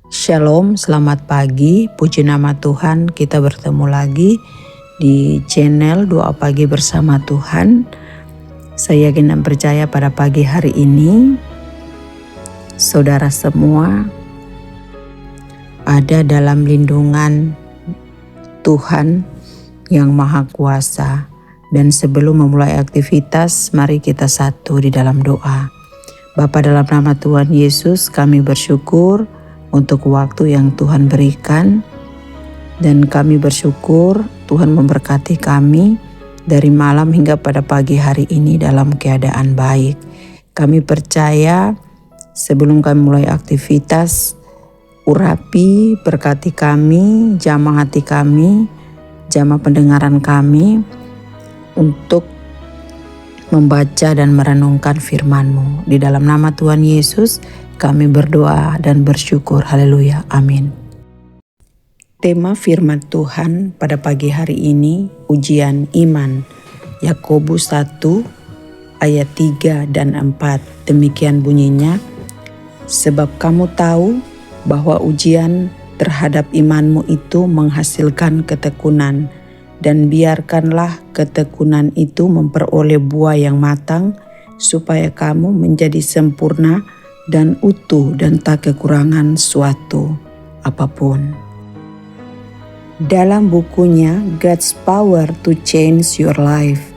Shalom, selamat pagi, puji nama Tuhan. Kita bertemu lagi di channel Doa Pagi Bersama Tuhan. Saya yakin dan percaya pada pagi hari ini saudara semua ada dalam lindungan Tuhan yang Maha Kuasa. Dan sebelum memulai aktivitas, mari kita satu di dalam doa. Bapa, dalam nama Tuhan Yesus, kami bersyukur untuk waktu yang Tuhan berikan, dan kami bersyukur Tuhan memberkati kami dari malam hingga pada pagi hari ini dalam keadaan baik. Kami percaya sebelum kami mulai aktivitas, urapi, berkati kami, jamah hati kami, jamah pendengaran kami untuk membaca dan merenungkan firman-Mu. Di dalam nama Tuhan Yesus kami berdoa dan bersyukur. Haleluya. Amin. Tema firman Tuhan pada pagi hari ini, ujian iman. Yakobus 1 ayat 3 dan 4. Demikian bunyinya, sebab kamu tahu bahwa ujian terhadap imanmu itu menghasilkan ketekunan, dan biarkanlah ketekunan itu memperoleh buah yang matang, supaya kamu menjadi sempurna dan utuh dan tak kekurangan suatu apapun. Dalam bukunya God's Power to Change Your Life,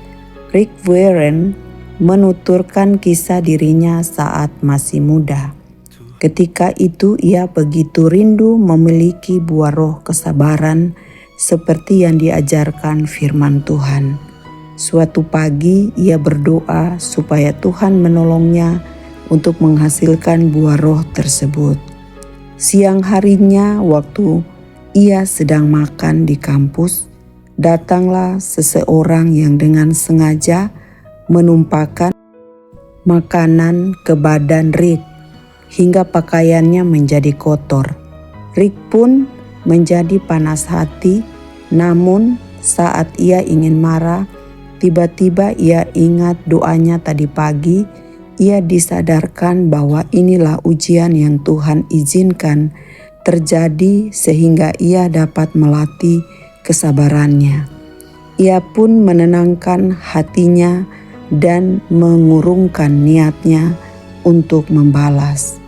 Rick Warren menuturkan kisah dirinya saat masih muda. Ketika itu ia begitu rindu memiliki buah roh kesabaran seperti yang diajarkan firman Tuhan. Suatu pagi ia berdoa supaya Tuhan menolongnya untuk menghasilkan buah roh tersebut. Siang harinya waktu ia sedang makan di kampus, datanglah seseorang yang dengan sengaja menumpahkan makanan ke badan Rick hingga pakaiannya menjadi kotor. Rick pun menjadi panas hati, namun saat ia ingin marah, tiba-tiba ia ingat doanya tadi pagi. Ia disadarkan bahwa inilah ujian yang Tuhan izinkan terjadi sehingga ia dapat melatih kesabarannya. Ia pun menenangkan hatinya dan mengurungkan niatnya untuk membalas.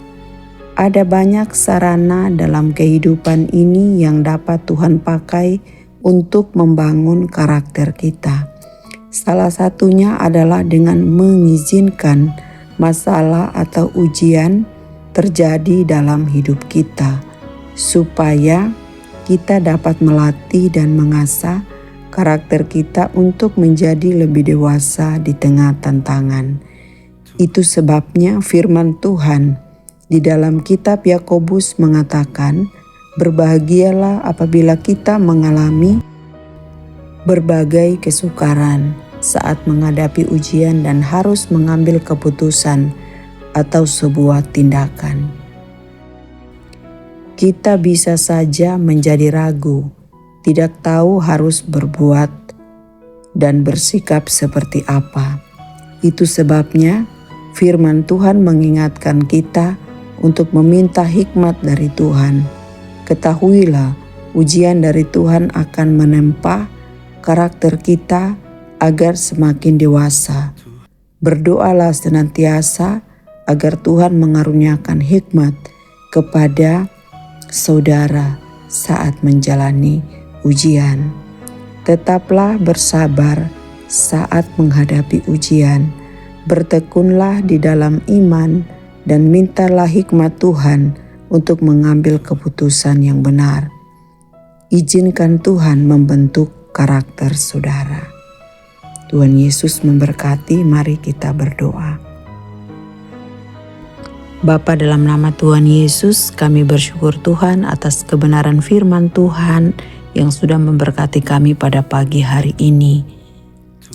Ada banyak sarana dalam kehidupan ini yang dapat Tuhan pakai untuk membangun karakter kita. Salah satunya adalah dengan mengizinkan masalah atau ujian terjadi dalam hidup kita, supaya kita dapat melatih dan mengasah karakter kita untuk menjadi lebih dewasa di tengah tantangan. Itu sebabnya firman Tuhan di dalam kitab Yakobus mengatakan, berbahagialah apabila kita mengalami berbagai kesukaran saat menghadapi ujian dan harus mengambil keputusan atau sebuah tindakan. Kita bisa saja menjadi ragu, tidak tahu harus berbuat dan bersikap seperti apa. Itu sebabnya firman Tuhan mengingatkan kita untuk meminta hikmat dari Tuhan. Ketahuilah, ujian dari Tuhan akan menempa karakter kita agar semakin dewasa. Berdoalah senantiasa agar Tuhan mengaruniakan hikmat kepada saudara saat menjalani ujian. Tetaplah bersabar saat menghadapi ujian. Bertekunlah di dalam iman dan mintalah hikmat Tuhan untuk mengambil keputusan yang benar. Izinkan Tuhan membentuk karakter saudara. Tuhan Yesus memberkati, mari kita berdoa. Bapa, dalam nama Tuhan Yesus, kami bersyukur Tuhan atas kebenaran firman Tuhan yang sudah memberkati kami pada pagi hari ini.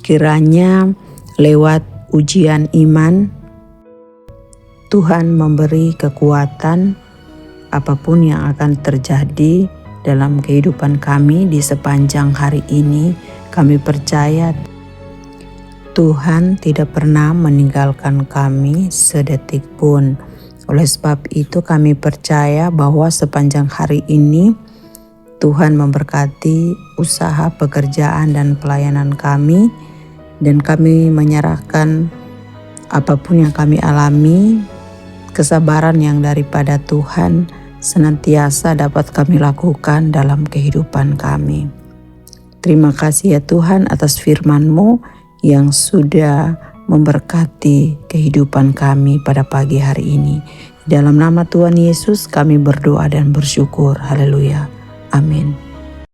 Kiranya lewat ujian iman, Tuhan memberi kekuatan apapun yang akan terjadi dalam kehidupan kami di sepanjang hari ini. Kami percaya Tuhan tidak pernah meninggalkan kami sedetik pun. Oleh sebab itu kami percaya bahwa sepanjang hari ini Tuhan memberkati usaha, pekerjaan, dan pelayanan kami, dan kami menyerahkan apapun yang kami alami, kesabaran yang daripada Tuhan senantiasa dapat kami lakukan dalam kehidupan kami. Terima kasih ya Tuhan atas firman-Mu yang sudah memberkati kehidupan kami pada pagi hari ini. Dalam nama Tuhan Yesus kami berdoa dan bersyukur. Haleluya. Amin.